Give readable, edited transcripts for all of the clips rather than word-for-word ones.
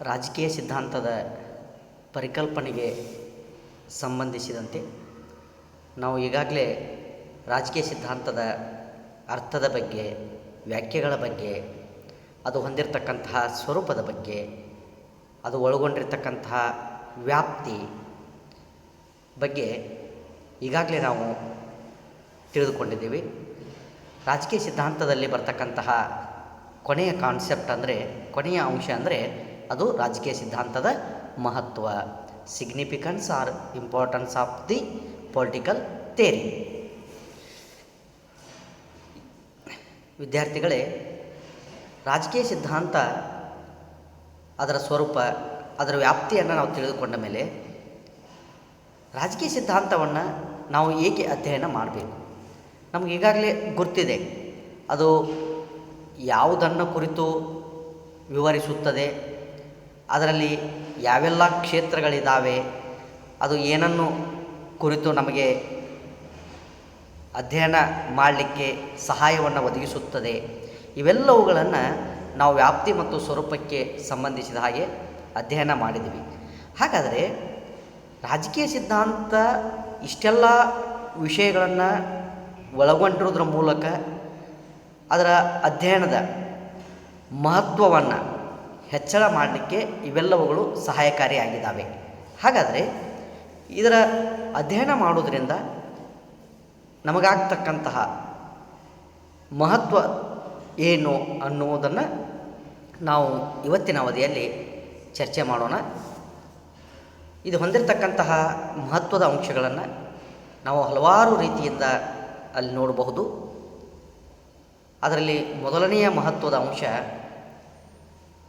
ರಾಜಕೀಯ ಸಿದ್ಧಾಂತದ ಪರಿಕಲ್ಪನೆಗೆ ಸಂಬಂಧಿಸಿದಂತೆ ನಾವು ಈಗಾಗಲೇ ರಾಜಕೀಯ ಸಿದ್ಧಾಂತದ ಅರ್ಥದ ಬಗ್ಗೆ, ವ್ಯಾಖ್ಯೆಗಳ ಬಗ್ಗೆ, ಅದು ಹೊಂದಿರತಕ್ಕಂತಹ ಸ್ವರೂಪದ ಬಗ್ಗೆ, ಅದು ಒಳಗೊಂಡಿರ್ತಕ್ಕಂತಹ ವ್ಯಾಪ್ತಿ ಬಗ್ಗೆ ಈಗಾಗಲೇ ನಾವು ತಿಳಿದುಕೊಂಡಿದ್ದೀವಿ. ರಾಜಕೀಯ ಸಿದ್ಧಾಂತದಲ್ಲಿ ಬರ್ತಕ್ಕಂತಹ ಕೊನೆಯ ಕಾನ್ಸೆಪ್ಟ್ ಅಂದರೆ, ಕೊನೆಯ ಅಂಶ ಅಂದರೆ ಅದು ರಾಜಕೀಯ ಸಿದ್ಧಾಂತದ ಮಹತ್ವ, significance or importance of the political theory. ವಿದ್ಯಾರ್ಥಿಗಳೇ, ರಾಜಕೀಯ ಸಿದ್ಧಾಂತ ಅದರ ಸ್ವರೂಪ, ಅದರ ವ್ಯಾಪ್ತಿಯನ್ನು ನಾವು ತಿಳಿದುಕೊಂಡ ಮೇಲೆ ರಾಜಕೀಯ ಸಿದ್ಧಾಂತವನ್ನು ನಾವು ಏಕೆ ಅಧ್ಯಯನ ಮಾಡಬೇಕು? ನಮಗೆ ಈಗಾಗಲೇ ಗೊತ್ತಿದೆ ಅದು ಯಾವುದನ್ನು ಕುರಿತು ವಿವರಿಸುತ್ತದೆ, ಅದರಲ್ಲಿ ಯಾವೆಲ್ಲ ಕ್ಷೇತ್ರಗಳಿದ್ದಾವೆ, ಅದು ಏನನ್ನು ಕುರಿತು ನಮಗೆ ಅಧ್ಯಯನ ಮಾಡಲಿಕ್ಕೆ ಸಹಾಯವನ್ನು ಒದಗಿಸುತ್ತದೆ. ಇವೆಲ್ಲವುಗಳನ್ನು ನಾವು ವ್ಯಾಪ್ತಿ ಮತ್ತು ಸ್ವರೂಪಕ್ಕೆ ಸಂಬಂಧಿಸಿದ ಹಾಗೆ ಅಧ್ಯಯನ ಮಾಡಿದ್ದೀವಿ. ಹಾಗಾದರೆ ರಾಜಕೀಯ ಸಿದ್ಧಾಂತ ಇಷ್ಟೆಲ್ಲ ವಿಷಯಗಳನ್ನು ಒಳಗೊಂಡಿರೋದ್ರ ಮೂಲಕ ಅದರ ಅಧ್ಯಯನದ ಮಹತ್ವವನ್ನು ಹೆಚ್ಚಳ ಮಾಡಲಿಕ್ಕೆ ಇವೆಲ್ಲವುಗಳು ಸಹಾಯಕಾರಿಯಾಗಿದ್ದಾವೆ. ಹಾಗಾದರೆ ಇದರ ಅಧ್ಯಯನ ಮಾಡೋದರಿಂದ ನಮಗಾಗ್ತಕ್ಕಂತಹ ಮಹತ್ವ ಏನು ಅನ್ನುವುದನ್ನು ನಾವು ಇವತ್ತಿನ ಅವಧಿಯಲ್ಲಿ ಚರ್ಚೆ ಮಾಡೋಣ. ಇದು ಹೊಂದಿರತಕ್ಕಂತಹ ಮಹತ್ವದ ಅಂಶಗಳನ್ನು ನಾವು ಹಲವಾರು ರೀತಿಯಿಂದ ಅಲ್ಲಿ ನೋಡಬಹುದು. ಅದರಲ್ಲಿ ಮೊದಲನೆಯ ಮಹತ್ವದ ಅಂಶ,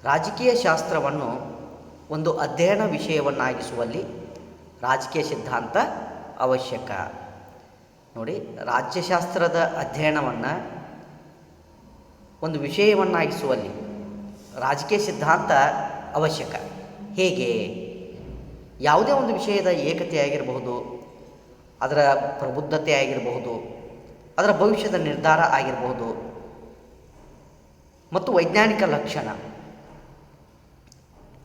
ರಾಜಕೀಯ ಶಾಸ್ತ್ರವನ್ನು ಒಂದು ಅಧ್ಯಯನ ವಿಷಯವನ್ನಾಗಿಸುವಲ್ಲಿ ರಾಜಕೀಯ ಸಿದ್ಧಾಂತ ಅವಶ್ಯಕ. ನೋಡಿ, ರಾಜ್ಯಶಾಸ್ತ್ರದ ಅಧ್ಯಯನವನ್ನು ಒಂದು ವಿಷಯವನ್ನಾಗಿಸುವಲ್ಲಿ ರಾಜಕೀಯ ಸಿದ್ಧಾಂತ ಅವಶ್ಯಕ. ಹೇಗೆ? ಯಾವುದೇ ಒಂದು ವಿಷಯದ ಏಕತೆ ಆಗಿರಬಹುದು, ಅದರ ಪ್ರಬುದ್ಧತೆ ಆಗಿರಬಹುದು, ಅದರ ಭವಿಷ್ಯದ ನಿರ್ಧಾರ ಆಗಿರಬಹುದು, ಮತ್ತು ವೈಜ್ಞಾನಿಕ ಲಕ್ಷಣ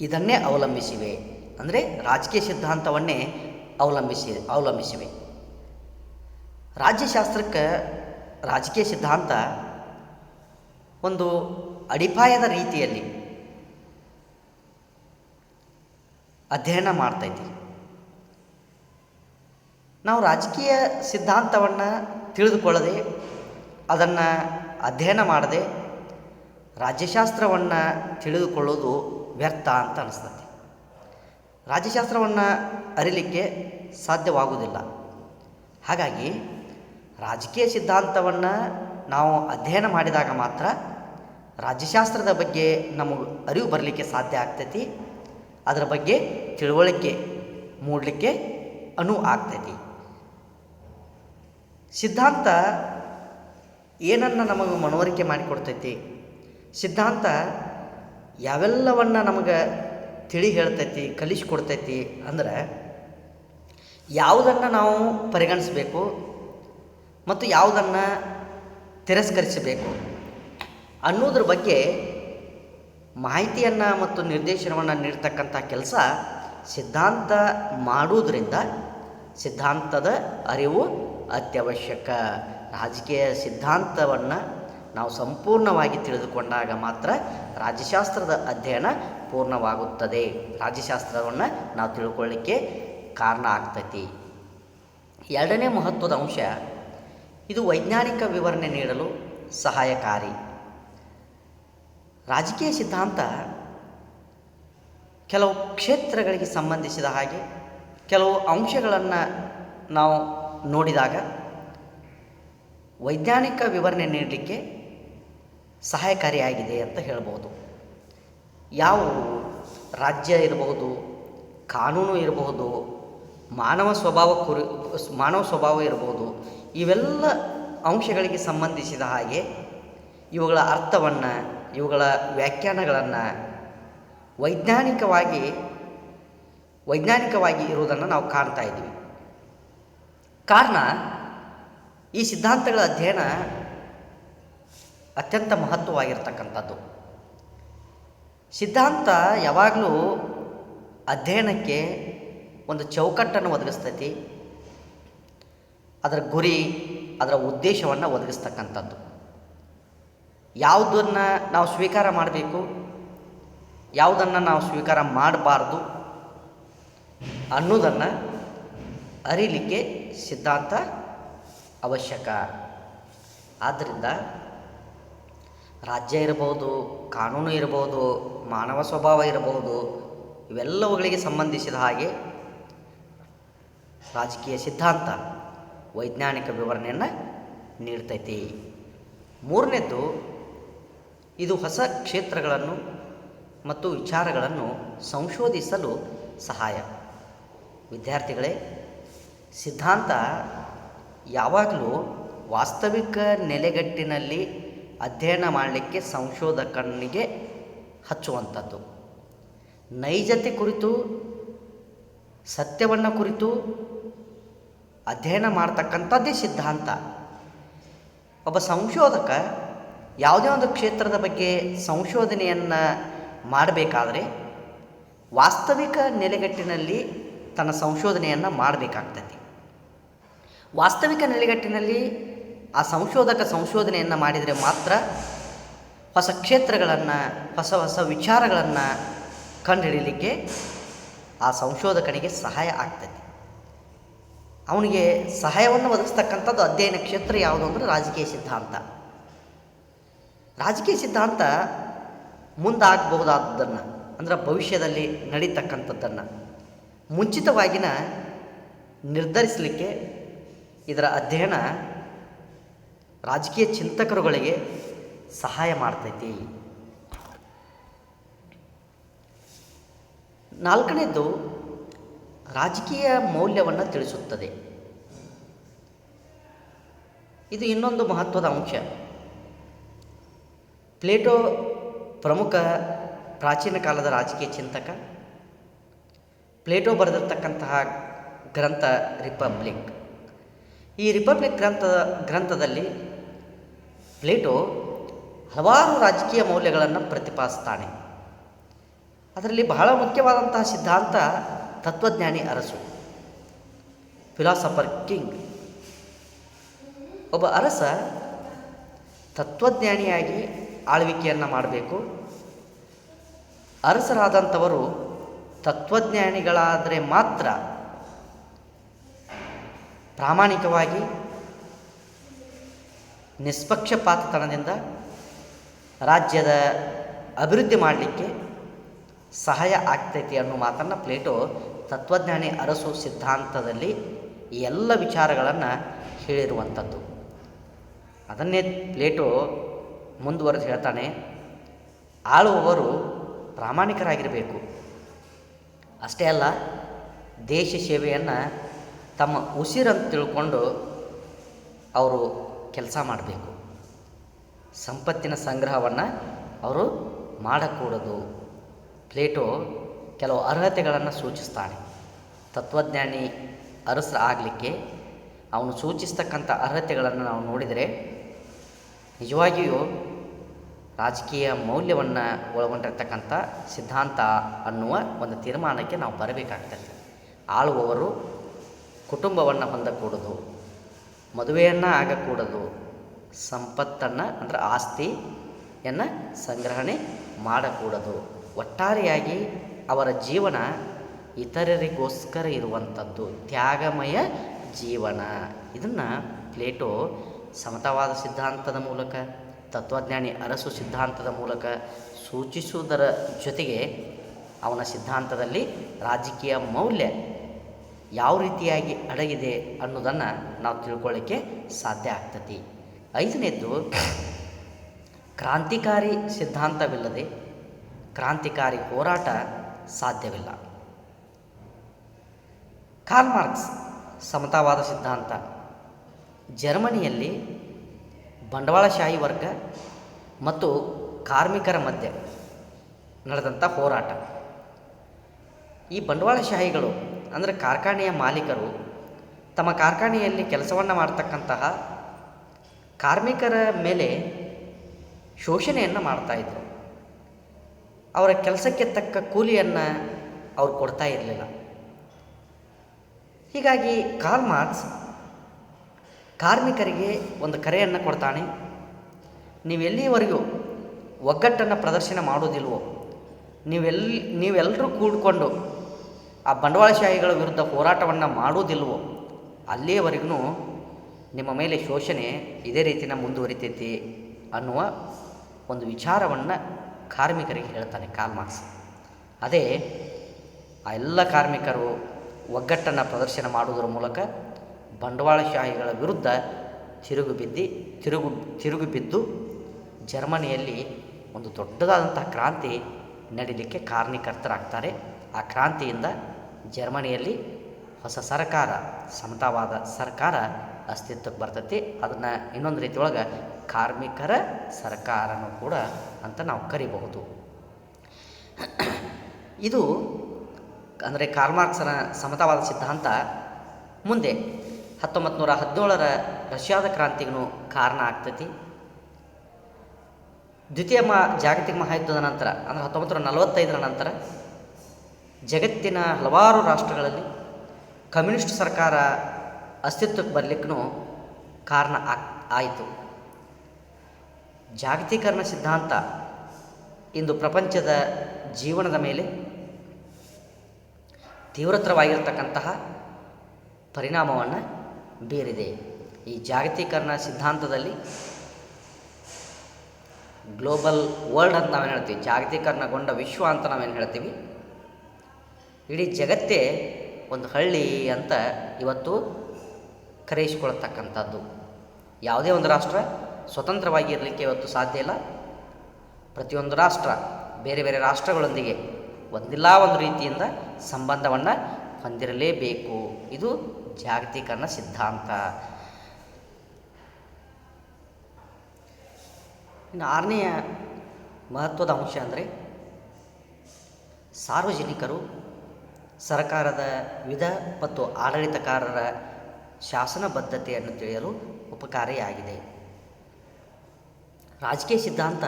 ಇದನ್ನೇ ಅವಲಂಬಿಸಿವೆ. ಅಂದರೆ ರಾಜಕೀಯ ಸಿದ್ಧಾಂತವನ್ನೇ ಅವಲಂಬಿಸಿವೆ. ರಾಜ್ಯಶಾಸ್ತ್ರಕ್ಕೆ ರಾಜಕೀಯ ಸಿದ್ಧಾಂತ ಒಂದು ಅಡಿಪಾಯದ ರೀತಿಯಲ್ಲಿ ಅಧ್ಯಯನ ಮಾಡ್ತೈತಿ. ನಾವು ರಾಜಕೀಯ ಸಿದ್ಧಾಂತವನ್ನು ತಿಳಿದುಕೊಳ್ಳದೆ, ಅದನ್ನು ಅಧ್ಯಯನ ಮಾಡದೆ ರಾಜ್ಯಶಾಸ್ತ್ರವನ್ನು ತಿಳಿದುಕೊಳ್ಳೋದು ವ್ಯರ್ಥ ಅಂತ ಅನಿಸ್ತದೆ. ರಾಜ್ಯಶಾಸ್ತ್ರವನ್ನು ಅರಿಲಿಕ್ಕೆ ಸಾಧ್ಯವಾಗುವುದಿಲ್ಲ. ಹಾಗಾಗಿ ರಾಜಕೀಯ ಸಿದ್ಧಾಂತವನ್ನು ನಾವು ಅಧ್ಯಯನ ಮಾಡಿದಾಗ ಮಾತ್ರ ರಾಜ್ಯಶಾಸ್ತ್ರದ ಬಗ್ಗೆ ನಮಗೆ ಅರಿವು ಬರಲಿಕ್ಕೆ ಸಾಧ್ಯ ಆಗ್ತೈತಿ, ಅದರ ಬಗ್ಗೆ ತಿಳುವಳಿಕೆ ಮೂಡಲಿಕ್ಕೆ ಆಗ್ತೈತಿ. ಸಿದ್ಧಾಂತ ಏನನ್ನು ನಮಗೆ ಮನವರಿಕೆ ಮಾಡಿಕೊಡ್ತೈತಿ? ಸಿದ್ಧಾಂತ ಯಾವೆಲ್ಲವನ್ನು ನಮಗೆ ತಿಳಿ ಹೇಳ್ತೈತಿ, ಕಲಿಸಿಕೊಡ್ತೈತಿ ಅಂದ್ರೆ ಯಾವುದನ್ನು ನಾವು ಪರಿಗಣಿಸಬೇಕು ಮತ್ತು ಯಾವುದನ್ನು ತಿರಸ್ಕರಿಸಬೇಕು ಅನ್ನೋದ್ರ ಬಗ್ಗೆ ಮಾಹಿತಿಯನ್ನು ಮತ್ತು ನಿರ್ದೇಶನವನ್ನು ನೀಡ್ತಕ್ಕಂಥ ಕೆಲಸ ಸಿದ್ಧಾಂತ ಮಾಡುವುದರಿಂದ ಸಿದ್ಧಾಂತದ ಅರಿವು ಅತ್ಯವಶ್ಯಕ. ರಾಜಕೀಯ ಸಿದ್ಧಾಂತವನ್ನು ನಾವು ಸಂಪೂರ್ಣವಾಗಿ ತಿಳಿದುಕೊಂಡಾಗ ಮಾತ್ರ ರಾಜ್ಯಶಾಸ್ತ್ರದ ಅಧ್ಯಯನ ಪೂರ್ಣವಾಗುತ್ತದೆ, ರಾಜ್ಯಶಾಸ್ತ್ರವನ್ನು ನಾವು ತಿಳ್ಕೊಳ್ಳಿಕ್ಕೆ ಕಾರಣ ಆಗ್ತೈತಿ. ಎರಡನೇ ಮಹತ್ವದ ಅಂಶ, ಇದು ವೈಜ್ಞಾನಿಕ ವಿವರಣೆ ನೀಡಲು ಸಹಾಯಕಾರಿ. ರಾಜಕೀಯ ಸಿದ್ಧಾಂತ ಕೆಲವು ಕ್ಷೇತ್ರಗಳಿಗೆ ಸಂಬಂಧಿಸಿದ ಹಾಗೆ ಕೆಲವು ಅಂಶಗಳನ್ನು ನಾವು ನೋಡಿದಾಗ ವೈಜ್ಞಾನಿಕ ವಿವರಣೆ ನೀಡಲಿಕ್ಕೆ ಸಹಾಯಕಾರಿಯಾಗಿದೆ ಅಂತ ಹೇಳ್ಬೋದು. ಯಾವುವು? ರಾಜ್ಯ ಇರಬಹುದು, ಕಾನೂನು ಇರಬಹುದು, ಮಾನವ ಸ್ವಭಾವ ಇರಬಹುದು. ಇವೆಲ್ಲ ಅಂಶಗಳಿಗೆ ಸಂಬಂಧಿಸಿದ ಹಾಗೆ ಇವುಗಳ ಅರ್ಥವನ್ನು, ಇವುಗಳ ವ್ಯಾಖ್ಯಾನಗಳನ್ನು ವೈಜ್ಞಾನಿಕವಾಗಿ ಇರುವುದನ್ನು ನಾವು ಕಾಣ್ತಾ ಇದ್ದೀವಿ. ಕಾರಣ, ಈ ಸಿದ್ಧಾಂತಗಳ ಅಧ್ಯಯನ ಅತ್ಯಂತ ಮಹತ್ವವಾಗಿರ್ತಕ್ಕಂಥದ್ದು. ಸಿದ್ಧಾಂತ ಯಾವಾಗಲೂ ಅಧ್ಯಯನಕ್ಕೆ ಒಂದು ಚೌಕಟ್ಟನ್ನು ಒದಗಿಸ್ತೈತಿ. ಅದರ ಗುರಿ, ಅದರ ಉದ್ದೇಶವನ್ನು ಒದಗಿಸ್ತಕ್ಕಂಥದ್ದು. ಯಾವುದನ್ನು ನಾವು ಸ್ವೀಕಾರ ಮಾಡಬೇಕು, ಯಾವುದನ್ನು ನಾವು ಸ್ವೀಕಾರ ಮಾಡಬಾರ್ದು ಅನ್ನೋದನ್ನು ಅರಿಲಿಕ್ಕೆ ಸಿದ್ಧಾಂತ ಅವಶ್ಯಕ. ಆದ್ದರಿಂದ ರಾಜ್ಯ ಇರಬಹುದು, ಕಾನೂನು ಇರಬಹುದು, ಮಾನವ ಸ್ವಭಾವ ಇರಬಹುದು, ಇವೆಲ್ಲವುಗಳಿಗೆ ಸಂಬಂಧಿಸಿದ ಹಾಗೆ ರಾಜಕೀಯ ಸಿದ್ಧಾಂತ ವೈಜ್ಞಾನಿಕ ವಿವರಣೆಯನ್ನು ನೀಡ್ತೈತಿ. ಮೂರನೇದ್ದು, ಇದು ಹೊಸ ಕ್ಷೇತ್ರಗಳನ್ನು ಮತ್ತು ವಿಚಾರಗಳನ್ನು ಸಂಶೋಧಿಸಲು ಸಹಾಯ. ವಿದ್ಯಾರ್ಥಿಗಳೇ, ಸಿದ್ಧಾಂತ ಯಾವಾಗಲೂ ವಾಸ್ತವಿಕ ನೆಲೆಗಟ್ಟಿನಲ್ಲಿ ಅಧ್ಯಯನ ಮಾಡಲಿಕ್ಕೆ ಸಂಶೋಧಕನಿಗೆ ಹಚ್ಚುವಂಥದ್ದು. ನೈಜತೆ ಕುರಿತು, ಸತ್ಯವನ್ನು ಕುರಿತು ಅಧ್ಯಯನ ಮಾಡ್ತಕ್ಕಂಥದ್ದೇ ಸಿದ್ಧಾಂತ. ಒಬ್ಬ ಸಂಶೋಧಕ ಯಾವುದೇ ಒಂದು ಕ್ಷೇತ್ರದ ಬಗ್ಗೆ ಸಂಶೋಧನೆಯನ್ನು ಮಾಡಬೇಕಾದ್ರೆ ವಾಸ್ತವಿಕ ನೆಲೆಗಟ್ಟಿನಲ್ಲಿ ತನ್ನ ಸಂಶೋಧನೆಯನ್ನು ಮಾಡಬೇಕಾಗ್ತದೆ. ವಾಸ್ತವಿಕ ನೆಲೆಗಟ್ಟಿನಲ್ಲಿ ಆ ಸಂಶೋಧಕ ಸಂಶೋಧನೆಯನ್ನು ಮಾಡಿದರೆ ಮಾತ್ರ ಹೊಸ ಕ್ಷೇತ್ರಗಳನ್ನು, ಹೊಸ ಹೊಸ ವಿಚಾರಗಳನ್ನು ಕಂಡುಹಿಡೀಲಿಕ್ಕೆ ಆ ಸಂಶೋಧಕನಿಗೆ ಸಹಾಯ ಆಗ್ತದೆ. ಅವನಿಗೆ ಸಹಾಯವನ್ನು ಒದಗಿಸ್ತಕ್ಕಂಥದ್ದು ಅಧ್ಯಯನ ಕ್ಷೇತ್ರ ಯಾವುದು ಅಂದರೆ ರಾಜಕೀಯ ಸಿದ್ಧಾಂತ. ರಾಜಕೀಯ ಸಿದ್ಧಾಂತ ಮುಂದಾಗಬಹುದಾದದ್ದನ್ನು, ಅಂದರೆ ಭವಿಷ್ಯದಲ್ಲಿ ನಡೀತಕ್ಕಂಥದ್ದನ್ನು ಮುಂಚಿತವಾಗಿನ ನಿರ್ಧರಿಸಲಿಕ್ಕೆ ಇದರ ಅಧ್ಯಯನ ರಾಜಕೀಯ ಚಿಂತಕರುಗಳಿಗೆ ಸಹಾಯ ಮಾಡ್ತೈತಿ. ನಾಲ್ಕನೇದು, ರಾಜಕೀಯ ಮೌಲ್ಯವನ್ನು ತಿಳಿಸುತ್ತದೆ. ಇದು ಇನ್ನೊಂದು ಮಹತ್ವದ ಅಂಶ. ಪ್ಲೇಟೋ ಪ್ರಮುಖ ಪ್ರಾಚೀನ ಕಾಲದ ರಾಜಕೀಯ ಚಿಂತಕ. ಪ್ಲೇಟೋ ಬರೆದಿರ್ತಕ್ಕಂತಹ ಗ್ರಂಥ ರಿಪಬ್ಲಿಕ್. ಈ ರಿಪಬ್ಲಿಕ್ ಗ್ರಂಥದಲ್ಲಿ ಪ್ಲೇಟೋ ಹಲವಾರು ರಾಜಕೀಯ ಮೌಲ್ಯಗಳನ್ನು ಪ್ರತಿಪಾದಿಸ್ತಾನೆ. ಅದರಲ್ಲಿ ಬಹಳ ಮುಖ್ಯವಾದಂತಹ ಸಿದ್ಧಾಂತ ತತ್ವಜ್ಞಾನಿ ಅರಸು, ಫಿಲಾಸಫರ್ ಕಿಂಗ್. ಒಬ್ಬ ಅರಸ ತತ್ವಜ್ಞಾನಿಯಾಗಿ ಆಳ್ವಿಕೆಯನ್ನು ಮಾಡಬೇಕು. ಅರಸರಾದಂಥವರು ತತ್ವಜ್ಞಾನಿಗಳಾದರೆ ಮಾತ್ರ ಪ್ರಾಮಾಣಿಕವಾಗಿ ನಿಷ್ಪಕ್ಷಪಾತತನದಿಂದ ರಾಜ್ಯದ ಅಭಿವೃದ್ಧಿ ಮಾಡಲಿಕ್ಕೆ ಸಹಾಯ ಆಗ್ತೈತಿ ಅನ್ನೋ ಮಾತನ್ನು ಪ್ಲೇಟೋ ತತ್ವಜ್ಞಾನಿ ಅರಸು ಸಿದ್ಧಾಂತದಲ್ಲಿ ಈ ಎಲ್ಲ ವಿಚಾರಗಳನ್ನು ಹೇಳಿರುವಂಥದ್ದು. ಅದನ್ನೇ ಪ್ಲೇಟೋ ಮುಂದುವರೆದು ಹೇಳ್ತಾನೆ, ಆಳುವವರು ಪ್ರಾಮಾಣಿಕರಾಗಿರಬೇಕು. ಅಷ್ಟೇ ಅಲ್ಲ, ದೇಶ ಸೇವೆಯನ್ನು ತಮ್ಮ ಉಸಿರಂತ ತಿಳ್ಕೊಂಡು ಅವರು ಕೆಲಸ ಮಾಡಬೇಕು. ಸಂಪತ್ತಿನ ಸಂಗ್ರಹವನ್ನು ಅವರು ಮಾಡಕೂಡದು. ಪ್ಲೇಟೋ ಕೆಲವು ಅರ್ಹತೆಗಳನ್ನು ಸೂಚಿಸ್ತಾನೆ. ತತ್ವಜ್ಞಾನಿ ಅರಸರ ಆಗಲಿಕ್ಕೆ ಅವನು ಸೂಚಿಸ್ತಕ್ಕಂಥ ಅರ್ಹತೆಗಳನ್ನು ನಾವು ನೋಡಿದರೆ ನಿಜವಾಗಿಯೂ ರಾಜಕೀಯ ಮೌಲ್ಯವನ್ನು ಒಳಗೊಂಡಿರ್ತಕ್ಕಂಥ ಸಿದ್ಧಾಂತ ಅನ್ನುವ ಒಂದು ತೀರ್ಮಾನಕ್ಕೆ ನಾವು ಬರಬೇಕಾಗ್ತದೆ. ಆಳುವವರು ಕುಟುಂಬವನ್ನು ಹೊಂದಕೂಡದು, ಮದುವೆಯನ್ನು ಆಗಕೂಡದು, ಸಂಪತ್ತನ್ನು ಅಂದರೆ ಆಸ್ತಿಯನ್ನು ಸಂಗ್ರಹಣೆ ಮಾಡಕೂಡದು. ಒಟ್ಟಾರೆಯಾಗಿ ಅವರ ಜೀವನ ಇತರರಿಗೋಸ್ಕರ ಇರುವಂಥದ್ದು, ತ್ಯಾಗಮಯ ಜೀವನ. ಇದನ್ನು ಪ್ಲೇಟೋ ಸಮತಾವಾದ ಸಿದ್ಧಾಂತದ ಮೂಲಕ, ತತ್ವಜ್ಞಾನಿ ಅರಸು ಸಿದ್ಧಾಂತದ ಮೂಲಕ ಸೂಚಿಸುವುದರ ಜೊತೆಗೆ ಅವನ ಸಿದ್ಧಾಂತದಲ್ಲಿ ರಾಜಕೀಯ ಮೌಲ್ಯ ಯಾವ ರೀತಿಯಾಗಿ ಅಡಗಿದೆ ಅನ್ನೋದನ್ನು ನಾವು ತಿಳ್ಕೊಳ್ಳಿಕ್ಕೆ ಸಾಧ್ಯ ಆಗ್ತದೆ. ಐದನೇದ್ದು, ಕ್ರಾಂತಿಕಾರಿ ಸಿದ್ಧಾಂತವಿಲ್ಲದೆ ಕ್ರಾಂತಿಕಾರಿ ಹೋರಾಟ ಸಾಧ್ಯವಿಲ್ಲ. ಕಾರ್ಲ್ ಮಾರ್ಕ್ಸ್ ಸಮತಾವಾದ ಸಿದ್ಧಾಂತ. ಜರ್ಮನಿಯಲ್ಲಿ ಬಂಡವಾಳಶಾಹಿ ವರ್ಗ ಮತ್ತು ಕಾರ್ಮಿಕರ ಮಧ್ಯೆ ನಡೆದಂಥ ಹೋರಾಟ. ಈ ಬಂಡವಾಳಶಾಹಿಗಳು ಅಂದರೆ ಕಾರ್ಖಾನೆಯ ಮಾಲೀಕರು ತಮ್ಮ ಕಾರ್ಖಾನೆಯಲ್ಲಿ ಕೆಲಸವನ್ನು ಮಾಡ್ತಕ್ಕಂತಹ ಕಾರ್ಮಿಕರ ಮೇಲೆ ಶೋಷಣೆಯನ್ನು ಮಾಡ್ತಾಯಿದ್ರು. ಅವರ ಕೆಲಸಕ್ಕೆ ತಕ್ಕ ಕೂಲಿಯನ್ನು ಅವ್ರು ಕೊಡ್ತಾ ಇರಲಿಲ್ಲ. ಹೀಗಾಗಿ ಕಾರ್ಲ್ ಮಾರ್ಕ್ಸ್ ಕಾರ್ಮಿಕರಿಗೆ ಒಂದು ಕರೆಯನ್ನು ಕೊಡ್ತಾನೆ. ನೀವೆಲ್ಲಿವರೆಗೂ ಒಗ್ಗಟ್ಟನ್ನು ಪ್ರದರ್ಶನ ಮಾಡೋದಿಲ್ವೋ, ನೀವೆಲ್ಲರೂ ಕೂಡಿಕೊಂಡು ಆ ಬಂಡವಾಳಶಾಹಿಗಳ ವಿರುದ್ಧ ಹೋರಾಟವನ್ನು ಮಾಡೋದಿಲ್ವೋ ಅಲ್ಲಿಯವರೆಗೂ ನಿಮ್ಮ ಮೇಲೆ ಶೋಷಣೆ ಇದೇ ರೀತಿನ ಮುಂದುವರಿತೈತಿ ಅನ್ನುವ ಒಂದು ವಿಚಾರವನ್ನು ಕಾರ್ಮಿಕರಿಗೆ ಹೇಳ್ತಾನೆ ಕಾರ್ಲ್ ಮಾರ್ಕ್ಸ್. ಅದೇ ಆ ಎಲ್ಲ ಕಾರ್ಮಿಕರು ಒಗ್ಗಟ್ಟನ್ನು ಪ್ರದರ್ಶನ ಮಾಡುವುದರ ಮೂಲಕ ಬಂಡವಾಳಶಾಹಿಗಳ ವಿರುದ್ಧ ತಿರುಗು ಬಿದ್ದು ಜರ್ಮನಿಯಲ್ಲಿ ಒಂದು ದೊಡ್ಡದಾದಂತಹ ಕ್ರಾಂತಿ ನಡೀಲಿಕ್ಕೆ ಕಾರಣೀಕರ್ತರಾಗ್ತಾರೆ. ಆ ಕ್ರಾಂತಿಯಿಂದ ಜರ್ಮನಿಯಲ್ಲಿ ಹೊಸ ಸರ್ಕಾರ, ಸಮತಾವಾದ ಸರ್ಕಾರ ಅಸ್ತಿತ್ವಕ್ಕೆ ಬರ್ತೈತಿ. ಅದನ್ನು ಇನ್ನೊಂದು ರೀತಿ ಒಳಗೆ ಕಾರ್ಮಿಕರ ಸರ್ಕಾರನೂ ಕೂಡ ಅಂತ ನಾವು ಕರಿಬಹುದು. ಇದು ಅಂದರೆ ಕಾರ್ಲ್ ಮಾರ್ಕ್ಸನ ಸಮತಾವಾದ ಸಿದ್ಧಾಂತ ಮುಂದೆ 1917ರ ರಷ್ಯಾದ ಕ್ರಾಂತಿಗೂ ಕಾರಣ ಆಗ್ತೈತಿ. ದ್ವಿತೀಯ ಜಾಗತಿಕ ಮಹಾಯುದ್ಧದ ನಂತರ ಅಂದರೆ 1945ರ ನಂತರ ಜಗತ್ತಿನ ಹಲವಾರು ರಾಷ್ಟ್ರಗಳಲ್ಲಿ ಕಮ್ಯುನಿಸ್ಟ್ ಸರ್ಕಾರ ಅಸ್ತಿತ್ವಕ್ಕೆ ಬರಲಿಕ್ಕೂ ಕಾರಣ ಆಯಿತು. ಜಾಗತೀಕರಣ ಸಿದ್ಧಾಂತ ಇಂದು ಪ್ರಪಂಚದ ಜೀವನದ ಮೇಲೆ ತೀವ್ರತರವಾಗಿರ್ತಕ್ಕಂತಹ ಪರಿಣಾಮವನ್ನು ಬೀರಿದೆ. ಈ ಜಾಗತೀಕರಣ ಸಿದ್ಧಾಂತದಲ್ಲಿ ಗ್ಲೋಬಲ್ ವರ್ಲ್ಡ್ ಅಂತ ನಾವೇನು ಹೇಳ್ತೀವಿ, ಜಾಗತೀಕರಣಗೊಂಡ ವಿಶ್ವ ಅಂತ ನಾವೇನು ಹೇಳ್ತೀವಿ, ಇಡೀ ಜಗತ್ತೇ ಒಂದು ಹಳ್ಳಿ ಅಂತ ಇವತ್ತು ಕರೆಯಿಸಿಕೊಳ್ತಕ್ಕಂಥದ್ದು. ಯಾವುದೇ ಒಂದು ರಾಷ್ಟ್ರ ಸ್ವತಂತ್ರವಾಗಿ ಇರಲಿಕ್ಕೆ ಇವತ್ತು ಸಾಧ್ಯ ಇಲ್ಲ. ಪ್ರತಿಯೊಂದು ರಾಷ್ಟ್ರ ಬೇರೆ ಬೇರೆ ರಾಷ್ಟ್ರಗಳೊಂದಿಗೆ ಒಂದಿಲ್ಲ ಒಂದು ರೀತಿಯಿಂದ ಸಂಬಂಧವನ್ನು ಹೊಂದಿರಲೇಬೇಕು. ಇದು ಜಾಗತೀಕರಣ ಸಿದ್ಧಾಂತ. ಇನ್ನು 6ನೆಯ ಮಹತ್ವದ ಅಂಶ ಅಂದರೆ ಸಾರ್ವಜನಿಕರು ಸರ್ಕಾರದ ವಿಧ ಮತ್ತು ಆಡಳಿತಗಾರರ ಶಾಸನಬದ್ಧತೆಯನ್ನು ತಿಳಿಯಲು ಉಪಕಾರಿಯಾಗಿದೆ. ರಾಜಕೀಯ ಸಿದ್ಧಾಂತ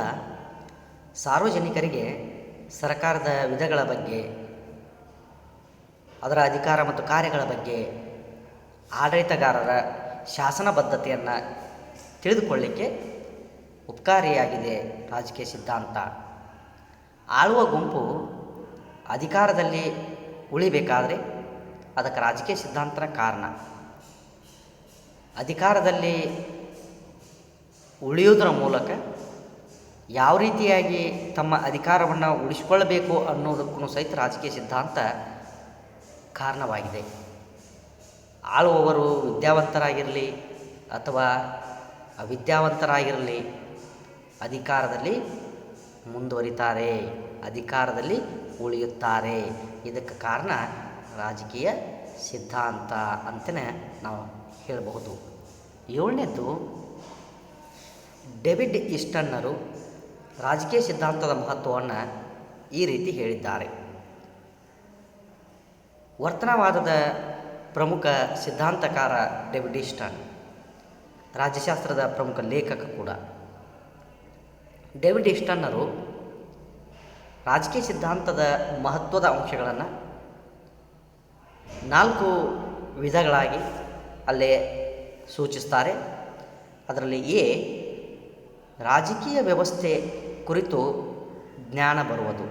ಸಾರ್ವಜನಿಕರಿಗೆ ಸರ್ಕಾರದ ವಿಧಗಳ ಬಗ್ಗೆ, ಅದರ ಅಧಿಕಾರ ಮತ್ತು ಕಾರ್ಯಗಳ ಬಗ್ಗೆ, ಆಡಳಿತಗಾರರ ಶಾಸನಬದ್ಧತೆಯನ್ನು ತಿಳಿದುಕೊಳ್ಳಲಿಕ್ಕೆ ಉಪಕಾರಿಯಾಗಿದೆ ರಾಜಕೀಯ ಸಿದ್ಧಾಂತ. ಆಳುವ ಗುಂಪು ಅಧಿಕಾರದಲ್ಲಿ ಉಳಿಬೇಕಾದರೆ ಅದಕ್ಕೆ ರಾಜಕೀಯ ಸಿದ್ಧಾಂತನ ಕಾರಣ. ಅಧಿಕಾರದಲ್ಲಿ ಉಳಿಯುವುದರ ಮೂಲಕ ಯಾವ ರೀತಿಯಾಗಿ ತಮ್ಮ ಅಧಿಕಾರವನ್ನು ಉಳಿಸಿಕೊಳ್ಳಬೇಕು ಅನ್ನೋದಕ್ಕೂ ಸಹಿತ ರಾಜಕೀಯ ಸಿದ್ಧಾಂತ ಕಾರಣವಾಗಿದೆ. ಆಳುವವರು ವಿದ್ಯಾವಂತರಾಗಿರಲಿ ಅಥವಾ ಅವಿದ್ಯಾವಂತರಾಗಿರಲಿ ಅಧಿಕಾರದಲ್ಲಿ ಮುಂದುವರಿತಾರೆ, ಅಧಿಕಾರದಲ್ಲಿ ಉಳಿಯುತ್ತಾರೆ. ಇದಕ್ಕೆ ಕಾರಣ ರಾಜಕೀಯ ಸಿದ್ಧಾಂತ ಅಂತಲೇ ನಾವು ಹೇಳಬಹುದು. 7ನೇದು, ಡೇವಿಡ್ ಈಸ್ಟನ್ನರು ರಾಜಕೀಯ ಸಿದ್ಧಾಂತದ ಮಹತ್ವವನ್ನು ಈ ರೀತಿ ಹೇಳಿದ್ದಾರೆ. ವರ್ತನವಾದದ ಪ್ರಮುಖ ಸಿದ್ಧಾಂತಕಾರ ಡೇವಿಡ್ ಈಸ್ಟನ್, ರಾಜ್ಯಶಾಸ್ತ್ರದ ಪ್ರಮುಖ ಲೇಖಕ ಕೂಡ. ಡೇವಿಡ್ ಈಸ್ಟನ್ನರು ರಾಜಕೀಯ ಸಿದ್ಧಾಂತದ ಮಹತ್ವದ ಅಂಶಗಳನ್ನು 4 ವಿಧಗಳಾಗಿ ಅಲ್ಲೇ ಸೂಚಿಸ್ತಾರೆ. ಅದರಲ್ಲಿ ರಾಜಕೀಯ ವ್ಯವಸ್ಥೆ ಕುರಿತು ಜ್ಞಾನ ಬರುವುದು.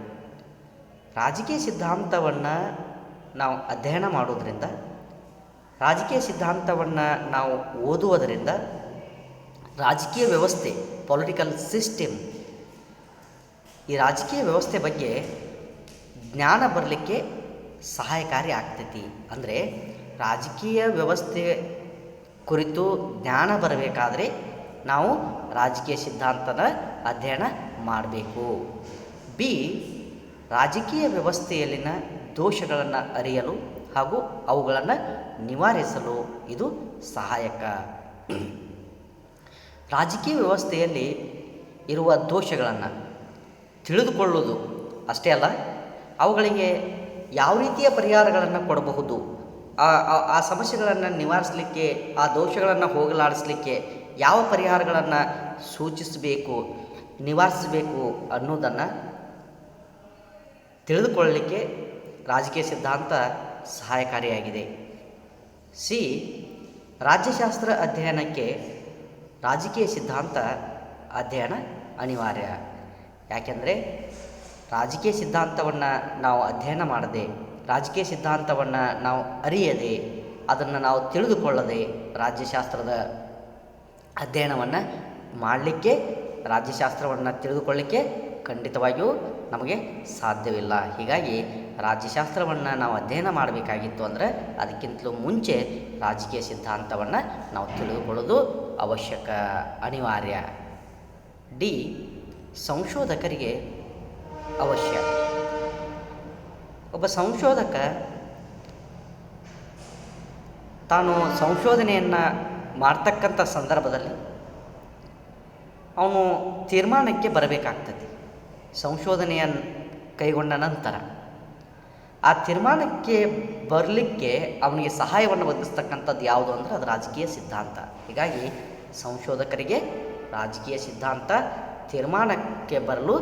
ರಾಜಕೀಯ ಸಿದ್ಧಾಂತವನ್ನು ನಾವು ಅಧ್ಯಯನ ಮಾಡೋದರಿಂದ, ರಾಜಕೀಯ ಸಿದ್ಧಾಂತವನ್ನು ನಾವು ಓದುವುದರಿಂದ ರಾಜಕೀಯ ವ್ಯವಸ್ಥೆ, ಪೊಲಿಟಿಕಲ್ ಸಿಸ್ಟಮ್, ಈ ರಾಜಕೀಯ ವ್ಯವಸ್ಥೆ ಬಗ್ಗೆ ಜ್ಞಾನ ಬರಲಿಕ್ಕೆ ಸಹಾಯಕಾರಿ ಆಗ್ತೈತಿ. ಅಂದರೆ ರಾಜಕೀಯ ವ್ಯವಸ್ಥೆ ಕುರಿತು ಜ್ಞಾನ ಬರಬೇಕಾದ್ರೆ ನಾವು ರಾಜಕೀಯ ಸಿದ್ಧಾಂತದ ಅಧ್ಯಯನ ಮಾಡಬೇಕು. ರಾಜಕೀಯ ವ್ಯವಸ್ಥೆಯಲ್ಲಿನ ದೋಷಗಳನ್ನು ಅರಿಯಲು ಹಾಗೂ ಅವುಗಳನ್ನು ನಿವಾರಿಸಲು ಇದು ಸಹಾಯಕ. ರಾಜಕೀಯ ವ್ಯವಸ್ಥೆಯಲ್ಲಿ ಇರುವ ದೋಷಗಳನ್ನು ತಿಳಿದುಕೊಳ್ಳುವುದು ಅಷ್ಟೇ ಅಲ್ಲ, ಅವುಗಳಿಗೆ ಯಾವ ರೀತಿಯ ಪರಿಹಾರಗಳನ್ನು ಕೊಡಬಹುದು, ಆ ಸಮಸ್ಯೆಗಳನ್ನು ನಿವಾರಿಸಲಿಕ್ಕೆ, ಆ ದೋಷಗಳನ್ನು ಹೋಗಲಾಡಿಸಲಿಕ್ಕೆ ಯಾವ ಪರಿಹಾರಗಳನ್ನು ಸೂಚಿಸಬೇಕು, ನಿವಾರಿಸಬೇಕು ಅನ್ನೋದನ್ನು ತಿಳಿದುಕೊಳ್ಳಲಿಕ್ಕೆ ರಾಜಕೀಯ ಸಿದ್ಧಾಂತ ಸಹಾಯಕಾರಿಯಾಗಿದೆ. ಸಿ. ರಾಜ್ಯಶಾಸ್ತ್ರ ಅಧ್ಯಯನಕ್ಕೆ ರಾಜಕೀಯ ಸಿದ್ಧಾಂತ ಅಧ್ಯಯನ ಅನಿವಾರ್ಯ. ಯಾಕೆಂದರೆ ರಾಜಕೀಯ ಸಿದ್ಧಾಂತವನ್ನು ನಾವು ಅಧ್ಯಯನ ಮಾಡದೆ, ರಾಜಕೀಯ ಸಿದ್ಧಾಂತವನ್ನು ನಾವು ಅರಿಯದೆ, ಅದನ್ನು ನಾವು ತಿಳಿದುಕೊಳ್ಳದೆ ರಾಜ್ಯಶಾಸ್ತ್ರದ ಅಧ್ಯಯನವನ್ನು ಮಾಡಲಿಕ್ಕೆ, ರಾಜ್ಯಶಾಸ್ತ್ರವನ್ನು ತಿಳಿದುಕೊಳ್ಳಲಿಕ್ಕೆ ಖಂಡಿತವಾಗಿಯೂ ನಮಗೆ ಸಾಧ್ಯವಿಲ್ಲ. ಹೀಗಾಗಿ ರಾಜ್ಯಶಾಸ್ತ್ರವನ್ನು ನಾವು ಅಧ್ಯಯನ ಮಾಡಬೇಕಾಗಿತ್ತು ಅಂದರೆ ಅದಕ್ಕಿಂತಲೂ ಮುಂಚೆ ರಾಜಕೀಯ ಸಿದ್ಧಾಂತವನ್ನು ನಾವು ತಿಳಿದುಕೊಳ್ಳೋದು ಅವಶ್ಯಕ, ಅನಿವಾರ್ಯ. ಡಿ. ಸಂಶೋಧಕರಿಗೆ ಅವಶ್ಯ. ಒಬ್ಬ ಸಂಶೋಧಕ ತಾನು ಸಂಶೋಧನೆಯನ್ನು ಮಾಡ್ತಕ್ಕಂಥ ಸಂದರ್ಭದಲ್ಲಿ ಅವನು ತೀರ್ಮಾನಕ್ಕೆ ಬರಬೇಕಾಗ್ತದೆ. ಸಂಶೋಧನೆಯನ್ನು ಕೈಗೊಂಡ ನಂತರ ಆ ತೀರ್ಮಾನಕ್ಕೆ ಬರಲಿಕ್ಕೆ ಅವನಿಗೆ ಸಹಾಯವನ್ನು ಒದಗಿಸ್ತಕ್ಕಂಥದ್ದು ಯಾವುದು ಅಂದರೆ ಅದು ರಾಜಕೀಯ ಸಿದ್ಧಾಂತ. ಹೀಗಾಗಿ ಸಂಶೋಧಕರಿಗೆ ರಾಜಕೀಯ ಸಿದ್ಧಾಂತ ತೀರ್ಮಾನಕ್ಕೆ ಬರಲು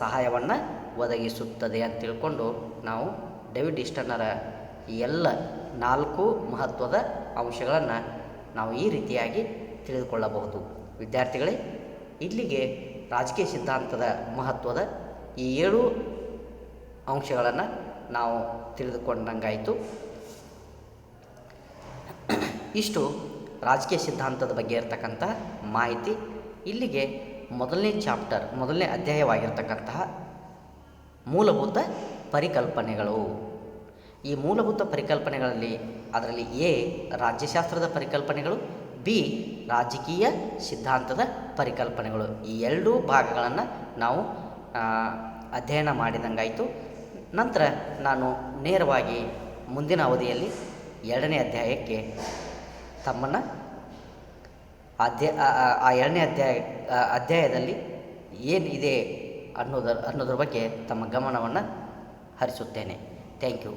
ಸಹಾಯವನ್ನು ಒದಗಿಸುತ್ತದೆ ಅಂತ ತಿಳ್ಕೊಂಡು ನಾವು ಡೇವಿಡ್ ಈಸ್ಟನ್ನರ ಈ ಎಲ್ಲ 4 ಮಹತ್ವದ ಅಂಶಗಳನ್ನು ನಾವು ಈ ರೀತಿಯಾಗಿ ತಿಳಿದುಕೊಳ್ಳಬಹುದು. ವಿದ್ಯಾರ್ಥಿಗಳೇ, ಇಲ್ಲಿಗೆ ರಾಜಕೀಯ ಸಿದ್ಧಾಂತದ ಮಹತ್ವದ ಈ 7 ಅಂಶಗಳನ್ನು ನಾವು ತಿಳಿದುಕೊಂಡಂಗಾಯಿತು. ಇಷ್ಟು ರಾಜಕೀಯ ಸಿದ್ಧಾಂತದ ಬಗ್ಗೆ ಇರತಕ್ಕಂತಹ ಮಾಹಿತಿ. ಇಲ್ಲಿಗೆ ಮೊದಲನೇ ಅಧ್ಯಾಯವಾಗಿರ್ತಕ್ಕಂತಹ ಮೂಲಭೂತ ಪರಿಕಲ್ಪನೆಗಳು. ಈ ಮೂಲಭೂತ ಪರಿಕಲ್ಪನೆಗಳಲ್ಲಿ ಅದರಲ್ಲಿ ಎ. ರಾಜ್ಯಶಾಸ್ತ್ರದ ಪರಿಕಲ್ಪನೆಗಳು, ಬಿ. ರಾಜಕೀಯ ಸಿದ್ಧಾಂತದ ಪರಿಕಲ್ಪನೆಗಳು, ಈ 2 ಭಾಗಗಳನ್ನು ನಾವು ಅಧ್ಯಯನ ಮಾಡಿದಂಗಾಯಿತು. ನಂತರ ನಾನು ನೇರವಾಗಿ ಮುಂದಿನ ಅವಧಿಯಲ್ಲಿ 2ನೇ ಅಧ್ಯಾಯಕ್ಕೆ ತಮ್ಮನ್ನು ಆ 2ನೇ ಅಧ್ಯಾಯದಲ್ಲಿ ಏನಿದೆ ಅನ್ನೋದ್ರ ಬಗ್ಗೆ ತಮ್ಮ ಗಮನವನ್ನು ಹರಿಸುತ್ತೇನೆ. Thank you.